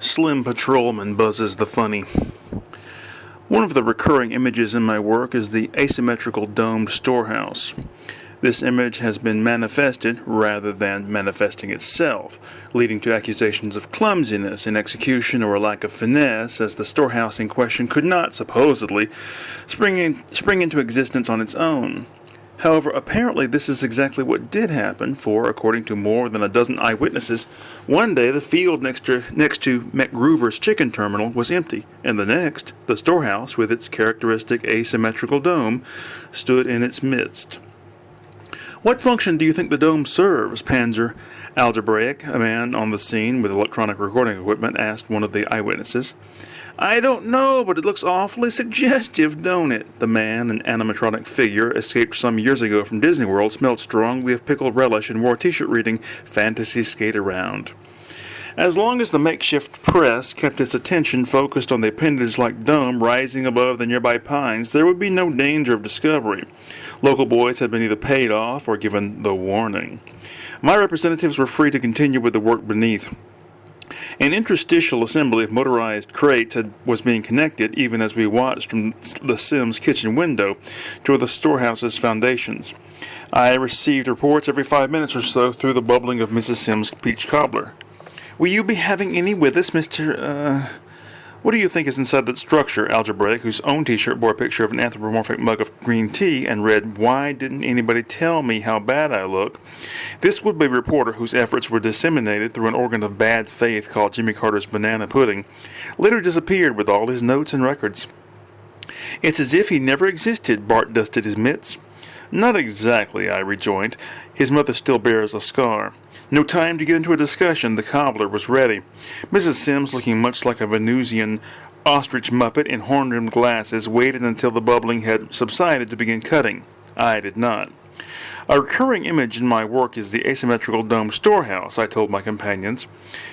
Slim Patrolman buzzes the funny. One of the recurring images in my work is the asymmetrical domed storehouse. This image has been manifested rather than manifesting itself, leading to accusations of clumsiness in execution or a lack of finesse, as the storehouse in question could not, supposedly, spring into existence on its own. However, apparently this is exactly what did happen, for, according to more than a dozen eyewitnesses, one day the field next to McGruver's chicken terminal was empty, and the next, the storehouse, with its characteristic asymmetrical dome, stood in its midst. "What function do you think the dome serves?" Panzer Algebraic, a man on the scene with electronic recording equipment, asked one of the eyewitnesses. "I don't know, but it looks awfully suggestive, don't it?" The man, an animatronic figure, escaped some years ago from Disney World, smelled strongly of pickled relish and wore a t-shirt reading, "Fantasy Skate Around." As long as the makeshift press kept its attention focused on the appendage-like dome rising above the nearby pines, there would be no danger of discovery. Local boys had been either paid off or given the warning. My representatives were free to continue with the work beneath. An interstitial assembly of motorized crates was being connected, even as we watched from the Sims kitchen window, to the storehouse's foundations. I received reports every 5 minutes or so through the bubbling of Mrs. Sims' peach cobbler. "Will you be having any with us, Mr. What do you think is inside that structure?" Algebraic, whose own t-shirt bore a picture of an anthropomorphic mug of green tea and read, "Why didn't anybody tell me how bad I look?" This would-be reporter, whose efforts were disseminated through an organ of bad faith called Jimmy Carter's Banana Pudding, later disappeared with all his notes and records. "It's as if he never existed," Bart dusted his mitts. "Not exactly," I rejoined. "His mother still bears a scar." No time to get into a discussion. The cobbler was ready. Mrs. Sims, looking much like a Venusian ostrich muppet in horn-rimmed glasses, waited until the bubbling had subsided to begin cutting. I did not. "A recurring image in my work is the asymmetrical dome storehouse," I told my companions.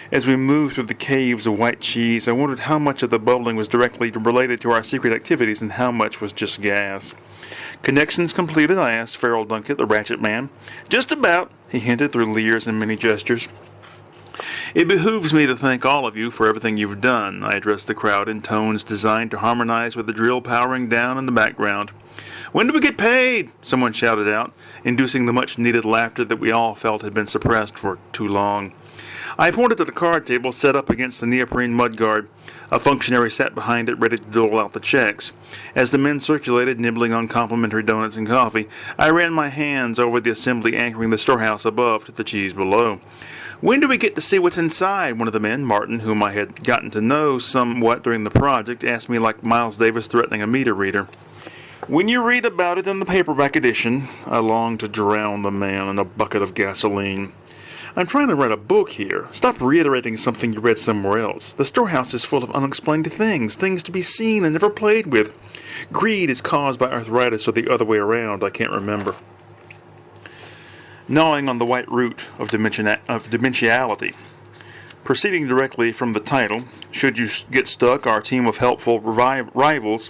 As we moved through the caves of white cheese, I wondered how much of the bubbling was directly related to our secret activities and how much was just gas. "Connections completed?" I asked Farrell Dunkett, the ratchet man. "Just about," he hinted through leers and many gestures. "It behooves me to thank all of you for everything you've done," I addressed the crowd in tones designed to harmonize with the drill powering down in the background. "When do we get paid?" someone shouted out, inducing the much-needed laughter that we all felt had been suppressed for too long. I pointed to the card table set up against the neoprene mudguard. A functionary sat behind it, ready to dole out the checks. As the men circulated, nibbling on complimentary donuts and coffee, I ran my hands over the assembly anchoring the storehouse above to the cheese below. "When do we get to see what's inside?" One of the men, Martin, whom I had gotten to know somewhat during the project, asked me like Miles Davis threatening a meter reader. "When you read about it in the paperback edition." I longed to drown the man in a bucket of gasoline. "I'm trying to write a book here. Stop reiterating something you read somewhere else. The storehouse is full of unexplained things to be seen and never played with. Greed is caused by arthritis or the other way around, I can't remember." Gnawing on the white root of dimensionality. Proceeding directly from the title, should you get stuck, our team of helpful rivals...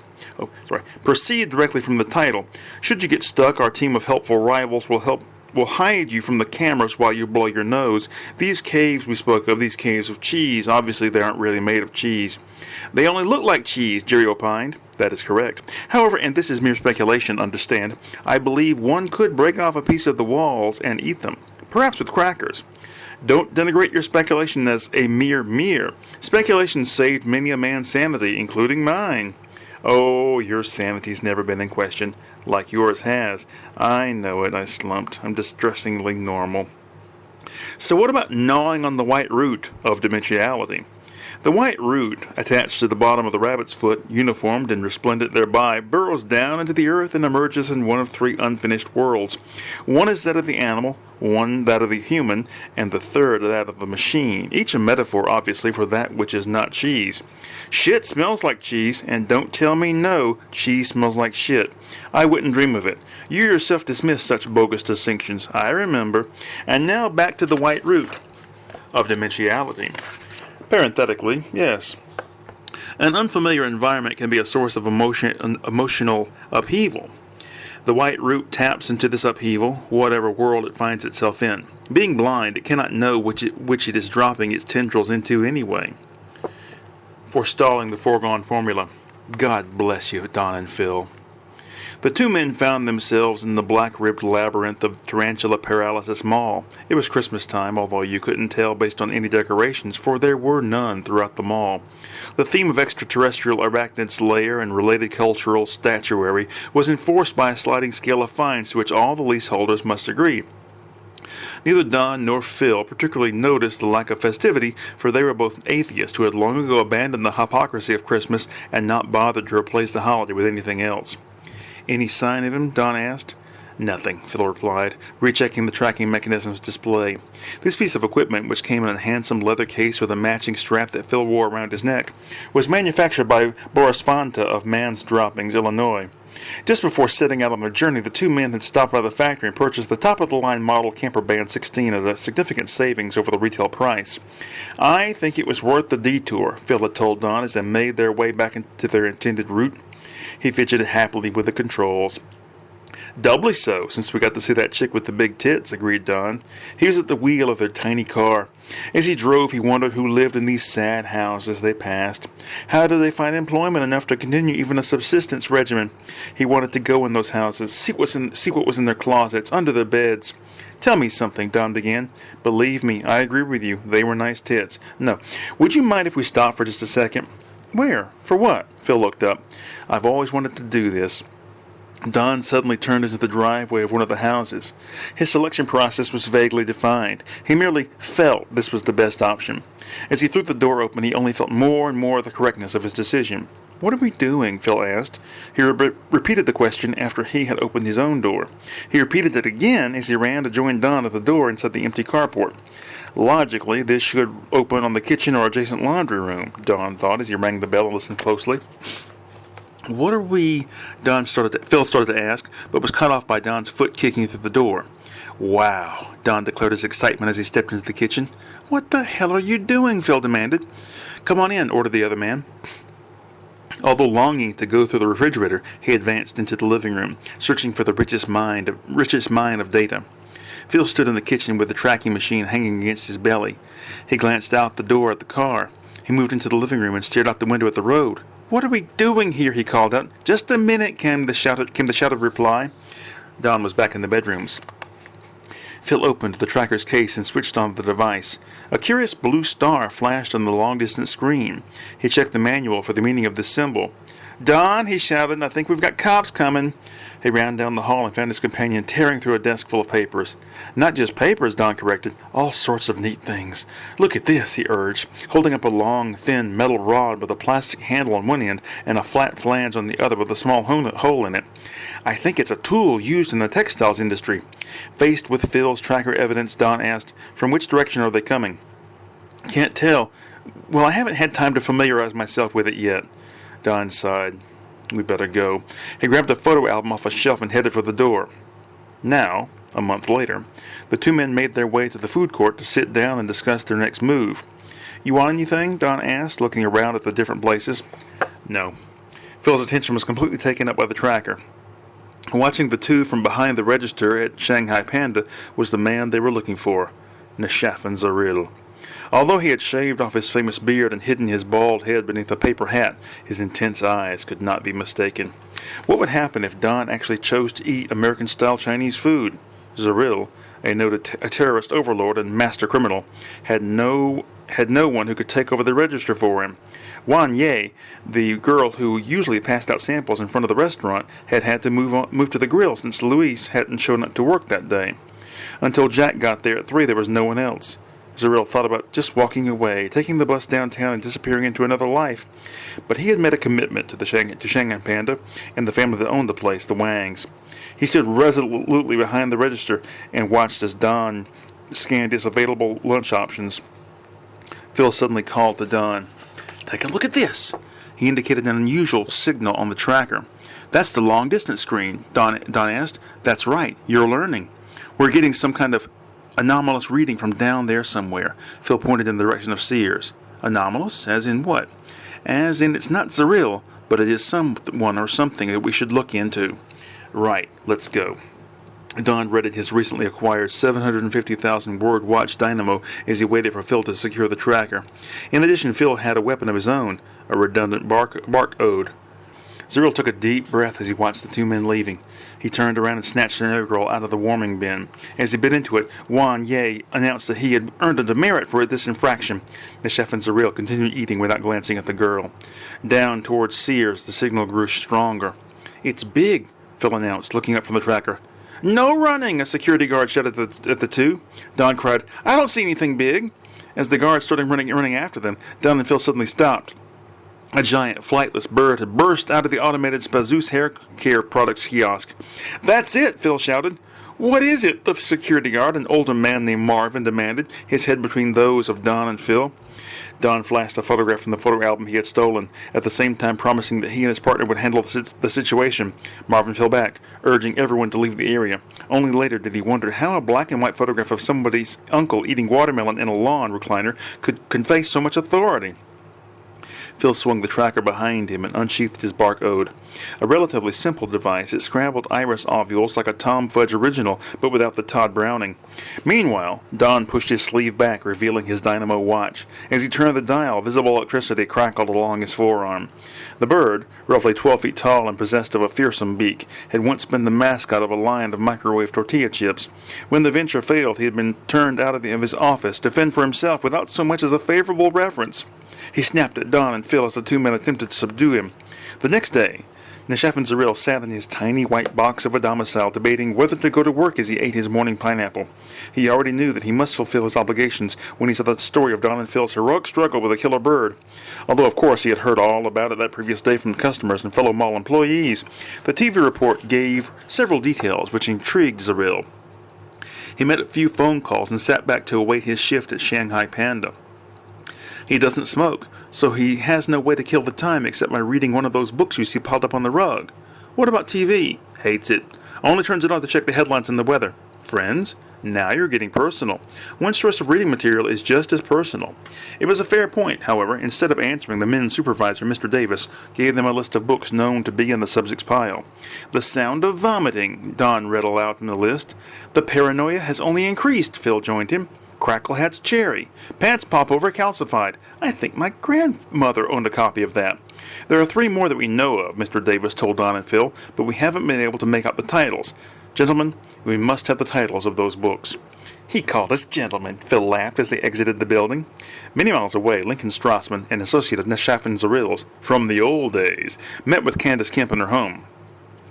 Proceed directly from the title. Should you get stuck, our team of helpful rivals will hide you from the cameras while you blow your nose. These caves we spoke of, these caves of cheese, obviously they aren't really made of cheese. "They only look like cheese," Jerry opined. That is correct. However, and this is mere speculation, understand, I believe one could break off a piece of the walls and eat them, perhaps with crackers. Don't denigrate your speculation as a mere. Speculation saved many a man's sanity, including mine. "Oh, your sanity's never been in question, like yours has." "I know it," I slumped. "I'm distressingly normal." "So what about gnawing on the white root of dimensionality?" The white root, attached to the bottom of the rabbit's foot, uniformed and resplendent thereby, burrows down into the earth and emerges in one of three unfinished worlds. One is that of the animal, one that of the human, and the third that of the machine, each a metaphor, obviously, for that which is not cheese. Shit smells like cheese, and don't tell me no, cheese smells like shit. I wouldn't dream of it. You yourself dismissed such bogus distinctions, I remember. And now back to the white root of dimensionality. Parenthetically, yes. An unfamiliar environment can be a source of emotional upheaval. The white root taps into this upheaval, whatever world it finds itself in. Being blind, it cannot know which it is dropping its tendrils into anyway. forestalling the foregone formula. God bless you, Don and Phil. The two men found themselves in the black-ribbed labyrinth of Tarantula Paralysis Mall. It was Christmas time, although you couldn't tell based on any decorations, for there were none throughout the mall. The theme of extraterrestrial arachnids' lair and related cultural statuary was enforced by a sliding scale of fines to which all the leaseholders must agree. Neither Don nor Phil particularly noticed the lack of festivity, for they were both atheists who had long ago abandoned the hypocrisy of Christmas and not bothered to replace the holiday with anything else. "Any sign of him?" Don asked. "Nothing," Phil replied, rechecking the tracking mechanism's display. This piece of equipment, which came in a handsome leather case with a matching strap that Phil wore around his neck, was manufactured by Boris Fanta of Mans Droppings, Illinois. Just before setting out on their journey, the two men had stopped by the factory and purchased the top-of-the-line model Camper Band 16 at a significant savings over the retail price. "I think it was worth the detour," Phil had told Don as they made their way back into their intended route. He fidgeted happily with the controls. "Doubly so, since we got to see that chick with the big tits," agreed Don. He was at the wheel of their tiny car. As he drove, he wondered who lived in these sad houses they passed. How did they find employment enough to continue even a subsistence regimen? He wanted to go in those houses, see what was in their closets, under their beds. "Tell me something," Don began. "Believe me, I agree with you. They were nice tits. No, would you mind if we stopped for just a second?" "Where? For what?" Phil looked up. "I've always wanted to do this." Don suddenly turned into the driveway of one of the houses. His selection process was vaguely defined. He merely felt this was the best option. As he threw the door open, he only felt more and more the correctness of his decision. "What are we doing?" Phil asked. He repeated the question after he had opened his own door. He repeated it again as he ran to join Don at the door inside the empty carport. Logically, this should open on the kitchen or adjacent laundry room, Don thought as he rang the bell and listened closely. "What are we—" Phil started to ask, but was cut off by Don's foot kicking through the door. "Wow," Don declared his excitement as he stepped into the kitchen. "What the hell are you doing?" Phil demanded. "Come on in," ordered the other man. Although longing to go through the refrigerator, he advanced into the living room, searching for the richest mine of data. Phil stood in the kitchen with the tracking machine hanging against his belly. He glanced out the door at the car. He moved into the living room and stared out the window at the road. "What are we doing here?" he called out. "Just a minute," came the shouted reply. Don was back in the bedrooms. Phil opened the tracker's case and switched on the device. A curious blue star flashed on the long-distance screen. He checked the manual for the meaning of this symbol. "Don," he shouted, "I think we've got cops coming." He ran down the hall and found his companion tearing through a desk full of papers. "Not just papers," Don corrected. "All sorts of neat things. Look at this," he urged, holding up a long, thin metal rod with a plastic handle on one end and a flat flange on the other with a small hole in it. "I think it's a tool used in the textiles industry." Faced with Phil's tracker evidence, Don asked, "From which direction are they coming?" "Can't tell. Well, I haven't had time to familiarize myself with it yet." Don sighed. "We better go." He grabbed a photo album off a shelf and headed for the door. Now, a month later, the two men made their way to the food court to sit down and discuss their next move. "You want anything?" Don asked, looking around at the different places. "No." Phil's attention was completely taken up by the tracker. Watching the two from behind the register at Shanghai Panda was the man they were looking for, Neshafen Zaril. Although he had shaved off his famous beard and hidden his bald head beneath a paper hat, his intense eyes could not be mistaken. What would happen if Don actually chose to eat American-style Chinese food? Zaril, a noted terrorist overlord and master criminal, had no one who could take over the register for him. Wan Ye, the girl who usually passed out samples in front of the restaurant, had to move to the grill since Luis hadn't shown up to work that day. Until Jack got there at 3, there was no one else. Zaril thought about just walking away, taking the bus downtown and disappearing into another life. But he had made a commitment to Shanghai Panda and the family that owned the place, the Wangs. He stood resolutely behind the register and watched as Don scanned his available lunch options. Phil suddenly called to Don. "Take a look at this." He indicated an unusual signal on the tracker. "That's the long-distance screen," Don asked. "That's right. You're learning. We're getting some kind of anomalous reading from down there somewhere." Phil pointed in the direction of Sears. "Anomalous? As in what?" "As in it's not Zaril, but it is someone or something that we should look into." "Right. Let's go." Don readied his recently acquired 750,000-word watch dynamo as he waited for Phil to secure the tracker. In addition, Phil had a weapon of his own, a redundant bark ode. Zeriel took a deep breath as he watched the two men leaving. He turned around and snatched an egg roll out of the warming bin. As he bit into it, Juan Ye announced that he had earned a demerit for this infraction. Neshef and Zeriel continued eating without glancing at the girl. Down towards Sears, the signal grew stronger. "It's big," Phil announced, looking up from the tracker. "No running!" a security guard shouted at the two. Don cried, "I don't see anything big!" As the guards started running after them, Don and Phil suddenly stopped. A giant, flightless bird had burst out of the automated Spazoos hair care products kiosk. "That's it!" Phil shouted. "What is it?" the security guard, an older man named Marvin, demanded, his head between those of Don and Phil. Don flashed a photograph from the photo album he had stolen, at the same time promising that he and his partner would handle the situation. Marvin fell back, urging everyone to leave the area. Only later did he wonder how a black and white photograph of somebody's uncle eating watermelon in a lawn recliner could convey so much authority. Phil swung the tracker behind him and unsheathed his bark ode. A relatively simple device, it scrambled iris ovules like a Tom Fudge original, but without the Todd Browning. Meanwhile, Don pushed his sleeve back, revealing his dynamo watch. As he turned the dial, visible electricity crackled along his forearm. The bird, roughly 12 feet tall and possessed of a fearsome beak, had once been the mascot of a line of microwave tortilla chips. When the venture failed, he had been turned out of his office to fend for himself without so much as a favorable reference. He snapped at Don and Phil as the two men attempted to subdue him. The next day, Neshef and Zeriel sat in his tiny white box of a domicile, debating whether to go to work as he ate his morning pineapple. He already knew that he must fulfill his obligations when he saw the story of Don and Phil's heroic struggle with a killer bird. Although, of course, he had heard all about it that previous day from customers and fellow mall employees, the TV report gave several details which intrigued Zeriel. He made a few phone calls and sat back to await his shift at Shanghai Panda. He doesn't smoke, so he has no way to kill the time except by reading one of those books you see piled up on the rug. What about TV? Hates it. Only turns it on to check the headlines and the weather. Friends? Now you're getting personal. One source of reading material is just as personal. It was a fair point, however. Instead of answering, the men's supervisor, Mr. Davis, gave them a list of books known to be in the subject's pile. "The Sound of Vomiting," Don read aloud from the list. "The Paranoia Has Only Increased," Phil joined him. "Cracklehat's Cherry. Pants Popover Calcified. I think my grandmother owned a copy of that." "There are 3 more that we know of," Mr. Davis told Don and Phil, "but we haven't been able to make out the titles. Gentlemen, we must have the titles of those books." "He called us gentlemen," Phil laughed as they exited the building. Many miles away, Lincoln Strassman, an associate of Neshef and Zeriel's from the old days, met with Candace Kemp in her home.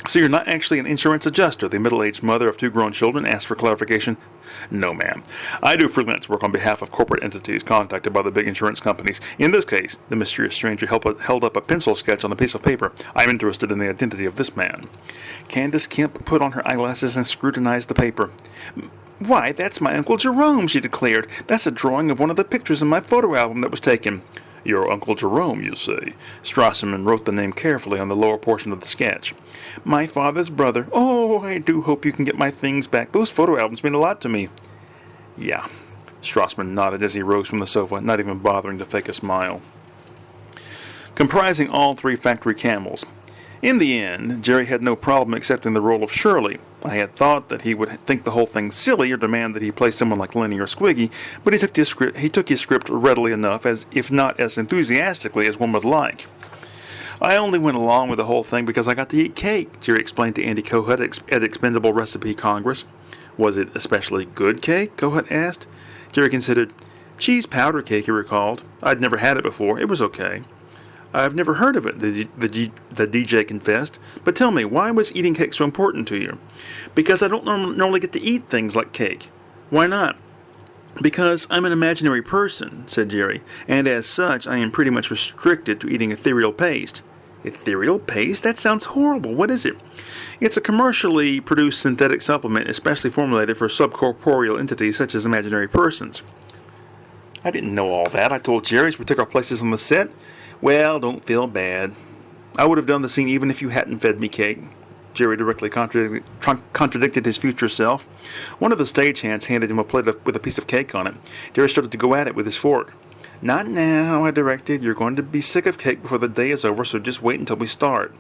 "So you're not actually an insurance adjuster?" the middle-aged mother of 2 grown children asked for clarification. "No, ma'am. I do freelance work on behalf of corporate entities contacted by the big insurance companies. In this case," the mysterious stranger held up a pencil sketch on a piece of paper, "I'm interested in the identity of this man." Candace Kemp put on her eyeglasses and scrutinized the paper. "Why, that's my Uncle Jerome," she declared. "That's a drawing of one of the pictures in my photo album that was taken." "Your Uncle Jerome, you say?" Strassman wrote the name carefully on the lower portion of the sketch. "My father's brother. Oh, I do hope you can get my things back. Those photo albums mean a lot to me." "Yeah." Strassman nodded as he rose from the sofa, not even bothering to fake a smile. Comprising all 3 factory camels. In the end, Jerry had no problem accepting the role of Shirley. I had thought that he would think the whole thing silly or demand that he play someone like Lenny or Squiggy, but he took his script readily enough, as if not as enthusiastically as one would like. "I only went along with the whole thing because I got to eat cake," Jerry explained to Andy Kohut at Expendable Recipe Congress. "Was it especially good cake?" Kohut asked. Jerry considered. "Cheese powder cake," he recalled. "I'd never had it before. It was okay." "I've never heard of it," the DJ confessed. "But tell me, why was eating cake so important to you?" "Because I don't normally get to eat things like cake." "Why not?" "Because I'm an imaginary person," said Jerry, "and as such I am pretty much restricted to eating ethereal paste." "Ethereal paste? That sounds horrible. What is it?" "It's a commercially produced synthetic supplement especially formulated for subcorporeal entities such as imaginary persons." "I didn't know all that," I told Jerry as we took our places on the set. "Well, don't feel bad. I would have done the scene even if you hadn't fed me cake." Jerry directly contradicted his future self. One of the stagehands handed him a plate with a piece of cake on it. Jerry started to go at it with his fork. "Not now," I directed. "You're going to be sick of cake before the day is over, so just wait until we start."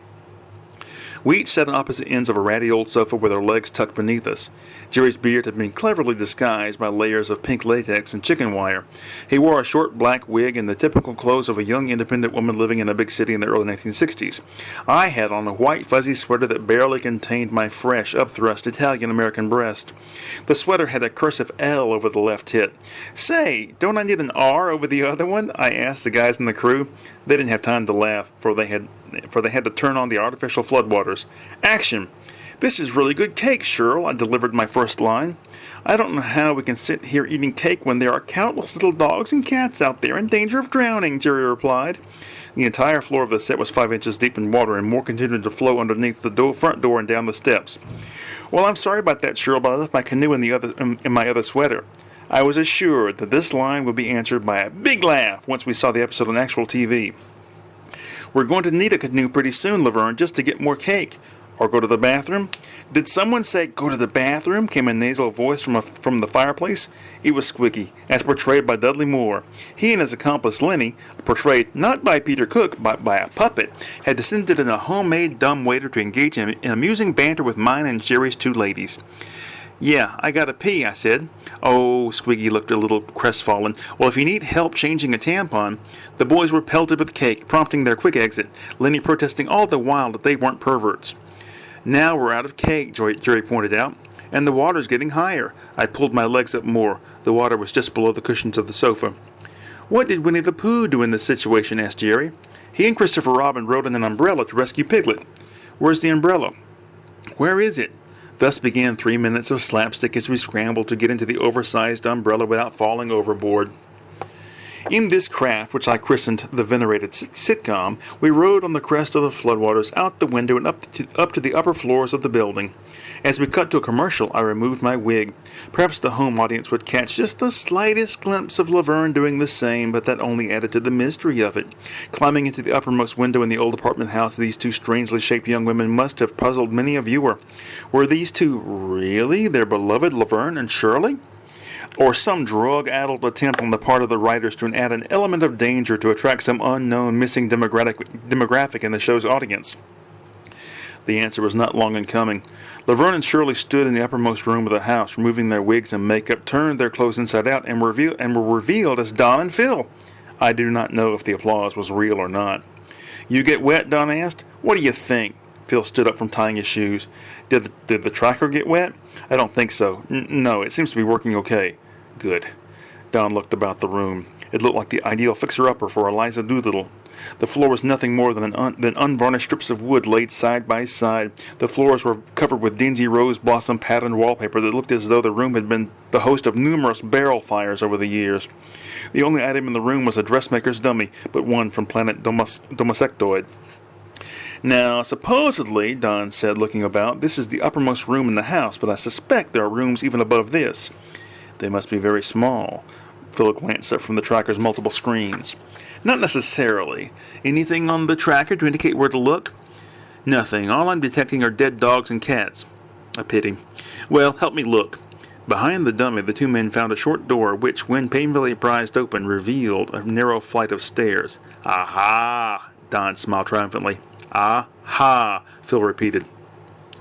We each sat on opposite ends of a ratty old sofa with our legs tucked beneath us. Jerry's beard had been cleverly disguised by layers of pink latex and chicken wire. He wore a short black wig and the typical clothes of a young independent woman living in a big city in the early 1960s. I had on a white fuzzy sweater that barely contained my fresh, upthrust Italian-American breast. The sweater had a cursive L over the left tit. "Say, don't I need an R over the other one?" I asked the guys in the crew. They didn't have time to laugh, for they had to turn on the artificial floodwaters. "Action! This is really good cake, Shirl," I delivered my first line. "I don't know how we can sit here eating cake when there are countless little dogs and cats out there in danger of drowning," Jerry replied. The entire floor of the set was 5 inches deep in water, and more continued to flow underneath the front door and down the steps. "Well, I'm sorry about that, Shirl, but I left my canoe in my other sweater." I was assured that this line would be answered by a big laugh once we saw the episode on actual TV. "We're going to need a canoe pretty soon, Laverne, just to get more cake. Or go to the bathroom?" "Did someone say go to the bathroom?" came a nasal voice from the fireplace. It was Squiggy, as portrayed by Dudley Moore. He and his accomplice Lenny, portrayed not by Peter Cook but by a puppet, had descended in a homemade dumbwaiter to engage in amusing banter with mine and Jerry's two ladies. "Yeah, I gotta pee," I said. Oh, Squiggy looked a little crestfallen. "Well, if you need help changing a tampon..." The boys were pelted with cake, prompting their quick exit, Lenny protesting all the while that they weren't perverts. "Now we're out of cake," Jerry pointed out, "and the water's getting higher." I pulled my legs up more. The water was just below the cushions of the sofa. "What did Winnie the Pooh do in this situation?" asked Jerry. "He and Christopher Robin rode in an umbrella to rescue Piglet." "Where's the umbrella?" "Where is it?" Thus began 3 minutes of slapstick as we scrambled to get into the oversized umbrella without falling overboard. In this craft, which I christened the venerated sitcom, we rode on the crest of the floodwaters, out the window and up to the upper floors of the building. As we cut to a commercial, I removed my wig. Perhaps the home audience would catch just the slightest glimpse of Laverne doing the same, but that only added to the mystery of it. Climbing into the uppermost window in the old apartment house, these two strangely shaped young women must have puzzled many a viewer. Were these two really their beloved Laverne and Shirley? Or some drug-addled attempt on the part of the writers to add an element of danger to attract some unknown missing demographic in the show's audience? The answer was not long in coming. Laverne and Shirley stood in the uppermost room of the house, removing their wigs and makeup, turned their clothes inside out, and were revealed as Don and Phil. I do not know if the applause was real or not. "You get wet?" Don asked. "What do you think?" Phil stood up from tying his shoes. Did the tracker get wet?" "I don't think so. No, it seems to be working okay." "Good." Don looked about the room. It looked like the ideal fixer-upper for Eliza Doolittle. The floor was nothing more than unvarnished strips of wood laid side by side. The floors were covered with dingy rose blossom patterned wallpaper that looked as though the room had been the host of numerous barrel fires over the years. The only item in the room was a dressmaker's dummy, but one from planet Domosectoid. "Now, supposedly," Don said, looking about, "this is the uppermost room in the house, but I suspect there are rooms even above this." "They must be very small." Phil glanced up from the tracker's multiple screens. "Not necessarily. Anything on the tracker to indicate where to look?" "Nothing. All I'm detecting are dead dogs and cats." "A pity. Well, help me look." Behind the dummy, the two men found a short door which, when painfully prized open, revealed a narrow flight of stairs. "Aha!" Don smiled triumphantly. "Aha!" Phil repeated.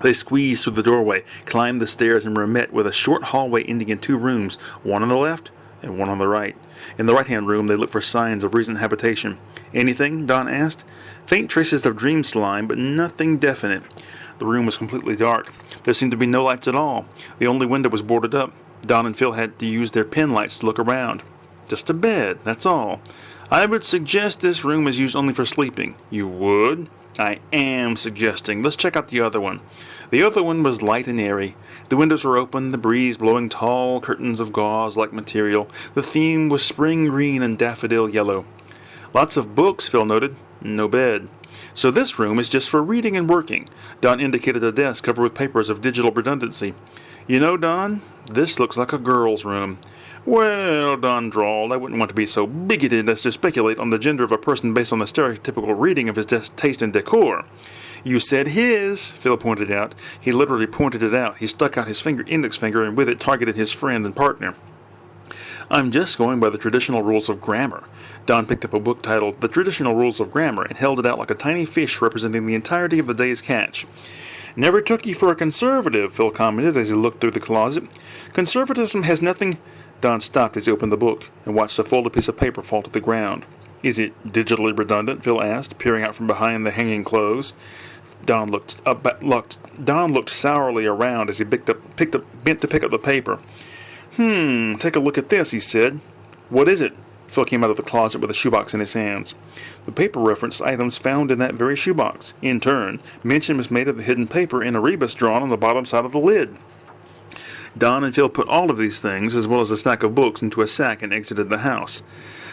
They squeezed through the doorway, climbed the stairs, and were met with a short hallway ending in two rooms, one on the left and one on the right. In the right-hand room, they looked for signs of recent habitation. "Anything?" Don asked. "Faint traces of dream slime, but nothing definite." The room was completely dark. There seemed to be no lights at all. The only window was boarded up. Don and Phil had to use their pen lights to look around. "Just a bed, that's all." "I would suggest this room is used only for sleeping." "You would?" "I am suggesting. Let's check out the other one." The other one was light and airy. The windows were open, the breeze blowing tall curtains of gauze-like material. The theme was spring green and daffodil yellow. "Lots of books," Phil noted. "No bed." "So this room is just for reading and working." Don indicated a desk covered with papers of digital redundancy. "You know, Don, this looks like a girl's room." "Well," Don drawled, "I wouldn't want to be so bigoted as to speculate on the gender of a person based on the stereotypical reading of his taste in decor." "You said his," Phil pointed out. He literally pointed it out. He stuck out his index finger and with it targeted his friend and partner. "I'm just going by the traditional rules of grammar." Don picked up a book titled The Traditional Rules of Grammar and held it out like a tiny fish representing the entirety of the day's catch. "Never took you for a conservative," Phil commented as he looked through the closet. "Conservatism has nothing—" Don stopped as he opened the book and watched a folded piece of paper fall to the ground. "Is it digitally redundant?" Phil asked, peering out from behind the hanging clothes. Don looked sourly around as he bent to pick up the paper. Take a look at this," he said. "What is it?" Phil came out of the closet with a shoebox in his hands. The paper referenced items found in that very shoebox. In turn, mention was made of the hidden paper and a rebus drawn on the bottom side of the lid. Don and Phil put all of these things, as well as a stack of books, into a sack and exited the house.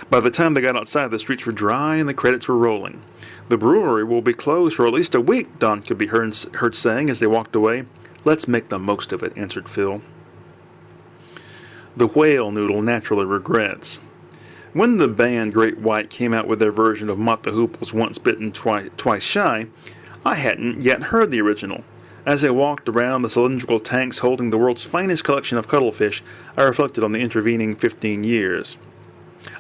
By the time they got outside, the streets were dry and the credits were rolling. "The brewery will be closed for at least a week," Don could be heard saying as they walked away. "Let's make the most of it," answered Phil. The whale noodle naturally regrets. When the band Great White came out with their version of Mott the Hoople's Once Bitten, Twice Shy, I hadn't yet heard the original. As I walked around the cylindrical tanks holding the world's finest collection of cuttlefish, I reflected on the intervening 15 years.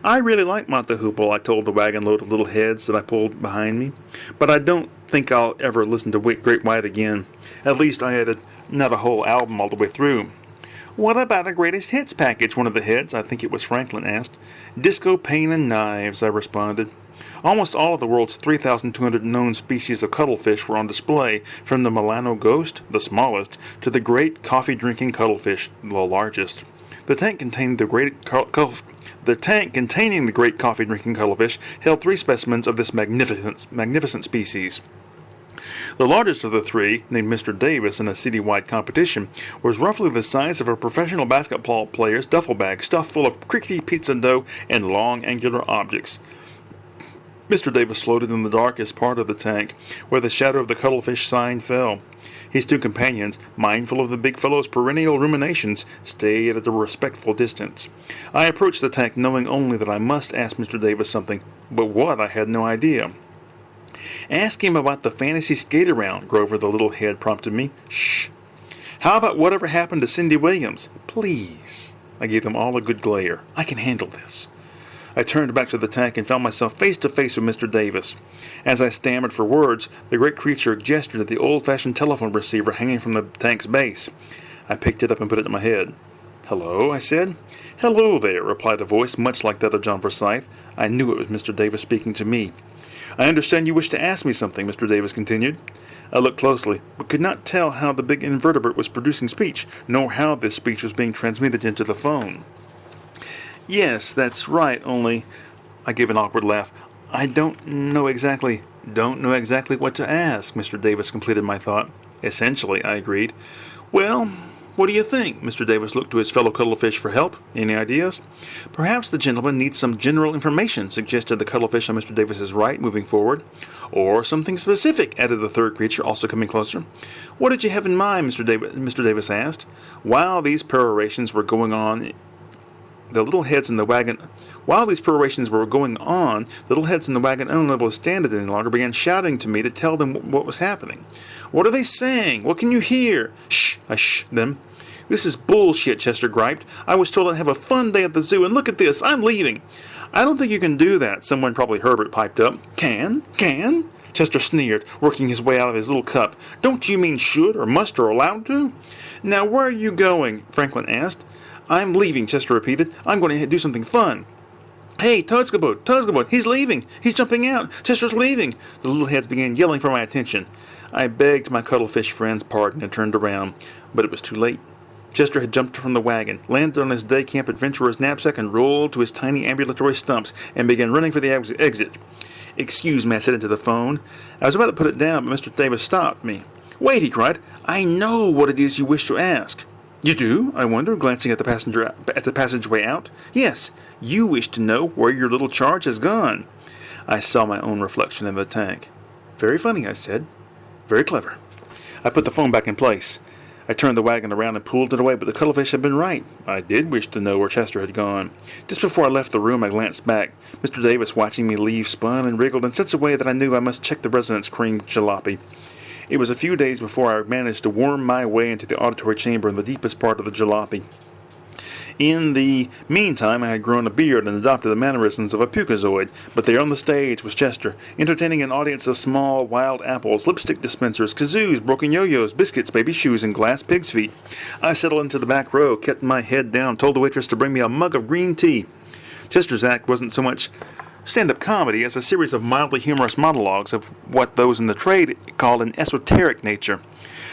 "I really like Mott the Hoople," I told the wagon load of little heads that I pulled behind me, "but I don't think I'll ever listen to Great White again. At least I had not a whole album all the way through." "What about a greatest hits package?" one of the heads, I think it was Franklin, asked. "Disco Pain and Knives," I responded. Almost all of the world's 3,200 known species of cuttlefish were on display, from the Milano Ghost, the smallest, to the great coffee-drinking cuttlefish, the largest. The tank containing the great coffee-drinking cuttlefish held 3 specimens of this magnificent species. The largest of the 3, named Mr. Davis in a citywide competition, was roughly the size of a professional basketball player's duffel bag stuffed full of crickety pizza dough and long angular objects. Mr. Davis floated in the darkest part of the tank, where the shadow of the cuttlefish sign fell. His 2 companions, mindful of the big fellow's perennial ruminations, stayed at a respectful distance. I approached the tank knowing only that I must ask Mr. Davis something, but what I had no idea. "Ask him about the fantasy skate-around," Grover the little head prompted me. "Shh." "How about whatever happened to Cindy Williams?" "Please." I gave them all a good glare. "I can handle this." I turned back to the tank and found myself face to face with Mr. Davis. As I stammered for words, the great creature gestured at the old-fashioned telephone receiver hanging from the tank's base. I picked it up and put it in my head. "Hello," I said. "Hello there," replied a voice much like that of John Forsyth. I knew it was Mr. Davis speaking to me. "I understand you wish to ask me something," Mr. Davis continued. I looked closely, but could not tell how the big invertebrate was producing speech, nor how this speech was being transmitted into the phone. "Yes, that's right, only—" I gave an awkward laugh. "I don't know exactly what to ask," Mr. Davis completed my thought. "Essentially," I agreed. "Well, what do you think?" Mr. Davis looked to his fellow cuttlefish for help. "Any ideas?" "Perhaps the gentleman needs some general information," suggested the cuttlefish on Mr. Davis's right, moving forward. "Or something specific," added the third creature, also coming closer. "What did you have in mind?" Mr. Davis asked. While these perorations were going on, the little heads in the wagon unable to stand it any longer, began shouting to me to tell them what was happening. "What are they saying? What can you hear?" "Shh!" I shushed them. "This is bullshit," Chester griped. "I was told I'd have a fun day at the zoo, and look at this. I'm leaving." "I don't think you can do that," someone, probably Herbert, piped up. Can? Chester sneered, working his way out of his little cup. "Don't you mean should or must or allowed to?" "Now where are you going?" Franklin asked. "I'm leaving," Chester repeated. "I'm going to do something fun." "Hey, Tuzgaboot, he's leaving. He's jumping out. Chester's leaving." The little heads began yelling for my attention. I begged my cuttlefish friend's pardon and turned around, but it was too late. Chester had jumped from the wagon, landed on his day camp adventurer's knapsack, and rolled to his tiny ambulatory stumps and began running for the exit. "Excuse me," I said into the phone. I was about to put it down, but Mr. Davis stopped me. "Wait," he cried. "I know what it is you wish to ask." "You do?" I wondered, glancing at the passageway out. "Yes, you wish to know where your little charge has gone." I saw my own reflection in the tank. "Very funny," I said. "Very clever." I put the phone back in place. I turned the wagon around and pulled it away, but the cuttlefish had been right. I did wish to know where Chester had gone. Just before I left the room, I glanced back. Mr. Davis, watching me leave, spun and wriggled in such a way that I knew I must check the resident's cream jalopy. It was a few days before I managed to worm my way into the auditory chamber in the deepest part of the jalopy. In the meantime, I had grown a beard and adopted the mannerisms of a pucazoid, but there on the stage was Chester, entertaining an audience of small, wild apples, lipstick dispensers, kazoos, broken yo-yos, biscuits, baby shoes, and glass pig's feet. I settled into the back row, kept my head down, told the waitress to bring me a mug of green tea. Chester's act wasn't so much stand-up comedy as a series of mildly humorous monologues of what those in the trade call an esoteric nature.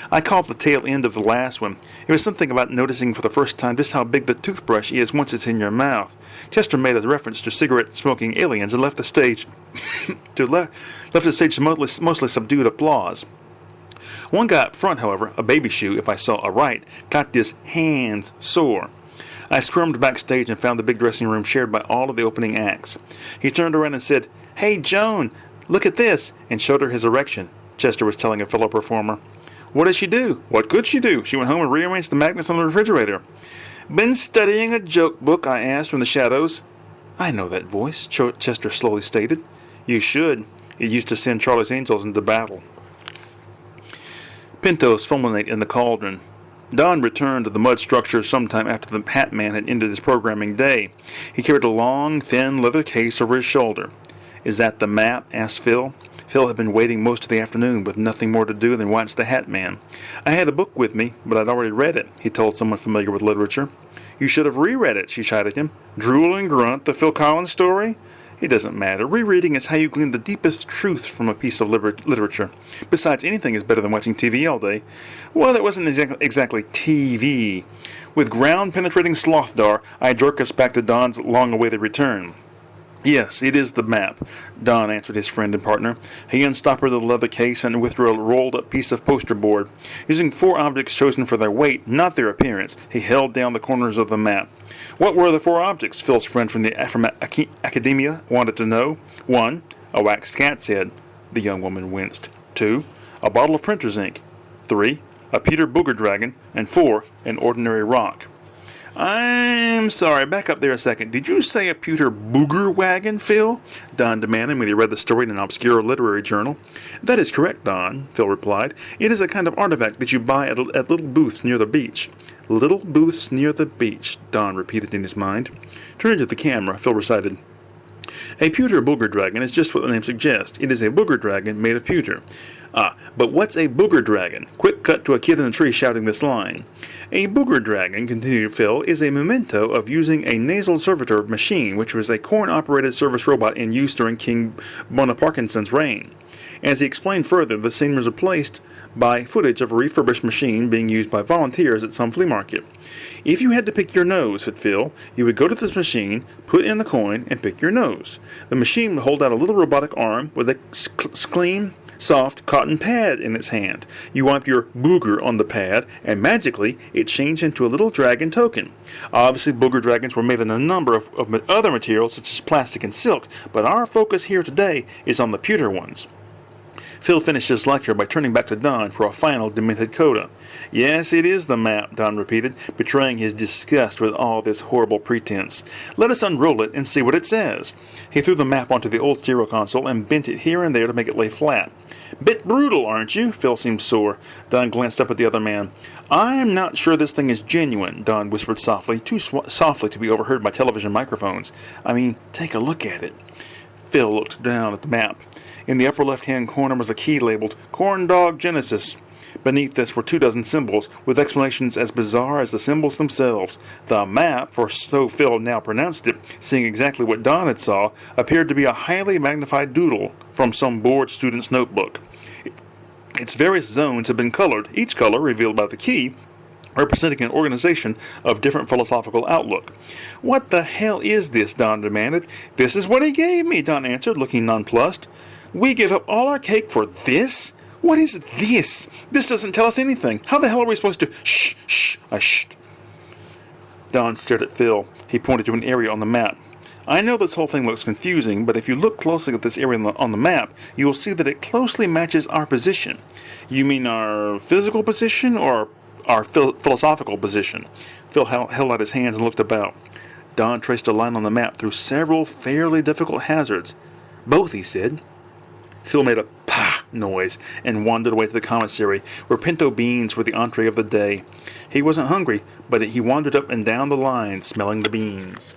I caught the tail end of the last one. It was something about noticing for the first time just how big the toothbrush is once it's in your mouth. Chester made a reference to cigarette-smoking aliens and left the stage to mostly subdued applause. One guy up front, however, a baby shoe, if I saw aright, got his hands sore. I squirmed backstage and found the big dressing room shared by all of the opening acts. He turned around and said, "Hey, Joan, look at this," and showed her his erection, Chester was telling a fellow performer. "What did she do?" "What could she do? She went home and rearranged the magnets on the refrigerator." "Been studying a joke book?" I asked from the shadows. "I know that voice," Chester slowly stated. "You should. It used to send Charlie's Angels into battle." Pintos fulminate in the cauldron. Don returned to the mud structure sometime after the Hat Man had ended his programming day. He carried a long, thin leather case over his shoulder. "Is that the map?" asked Phil. Phil had been waiting most of the afternoon with nothing more to do than watch the Hat Man. "I had a book with me, but I'd already read it," he told someone familiar with literature. "You should have reread it," she chided him. "Drool and grunt, the Phil Collins story?" "It doesn't matter. Rereading is how you glean the deepest truth from a piece of literature. Besides, anything is better than watching TV all day." "Well, it wasn't exactly TV." With ground-penetrating slothdar, I jerked us back to Don's long-awaited return. "Yes, it is the map," Don answered his friend and partner. He unstoppered the leather case and withdrew a rolled-up piece of poster board. Using 4 objects chosen for their weight, not their appearance, he held down the corners of the map. "What were the 4 objects?" Phil's friend from academia wanted to know. 1. A waxed cat's head. The young woman winced. 2. A bottle of printer's ink. 3. A pewter booger dragon. And 4. An ordinary rock. "I'm sorry, back up there a second. Did you say a pewter booger wagon, Phil?" Don demanded when he read the story in an obscure literary journal. "That is correct, Don," Phil replied. "It is a kind of artifact that you buy at little booths near the beach." "Little booths near the beach," Don repeated in his mind. Turning to the camera, Phil recited, "A pewter booger dragon is just what the name suggests. It is a booger dragon made of pewter." But what's a booger dragon? Quick cut to a kid in the tree shouting this line. "A booger dragon," continued Phil, "is a memento of using a nasal servitor machine, which was a corn-operated service robot in use during King Bonapartison's reign." As he explained further, the scene was replaced by footage of a refurbished machine being used by volunteers at some flea market. "If you had to pick your nose," said Phil, "you would go to this machine, put in the coin, and pick your nose. The machine would hold out a little robotic arm with a clean, soft cotton pad in its hand. You wipe your booger on the pad, and magically it changed into a little dragon token. Obviously, booger dragons were made in a number of other materials, such as plastic and silk, but our focus here today is on the pewter ones." Phil finished his lecture by turning back to Don for a final demented coda. "Yes, it is the map," Don repeated, betraying his disgust with all this horrible pretense. "Let us unroll it and see what it says." He threw the map onto the old stereo console and bent it here and there to make it lay flat. "Bit brutal, aren't you?" Phil seemed sore. Don glanced up at the other man. "I'm not sure this thing is genuine," Don whispered softly, too softly to be overheard by television microphones. "I mean, take a look at it." Phil looked down at the map. In the upper left-hand corner was a key labeled Corn Dog Genesis. Beneath this were 24 symbols, with explanations as bizarre as the symbols themselves. The map, for so Phil now pronounced it, seeing exactly what Don had saw, appeared to be a highly magnified doodle from some bored student's notebook. Its various zones had been colored, each color, revealed by the key, representing an organization of different philosophical outlook. "What the hell is this?" Don demanded. "This is what he gave me," Don answered, looking nonplussed. "We give up all our cake for this? What is this? This doesn't tell us anything. How the hell are we supposed to—" "Shh, shh," I shh. Don stared at Phil. He pointed to an area on the map. "I know this whole thing looks confusing, but if you look closely at this area on the map, you will see that it closely matches our position." "You mean our physical position or our philosophical position?" Phil held out his hands and looked about. Don traced a line on the map through several fairly difficult hazards. "Both," he said. Phil made a "pah" noise and wandered away to the commissary, where pinto beans were the entree of the day. He wasn't hungry, but he wandered up and down the line, smelling the beans.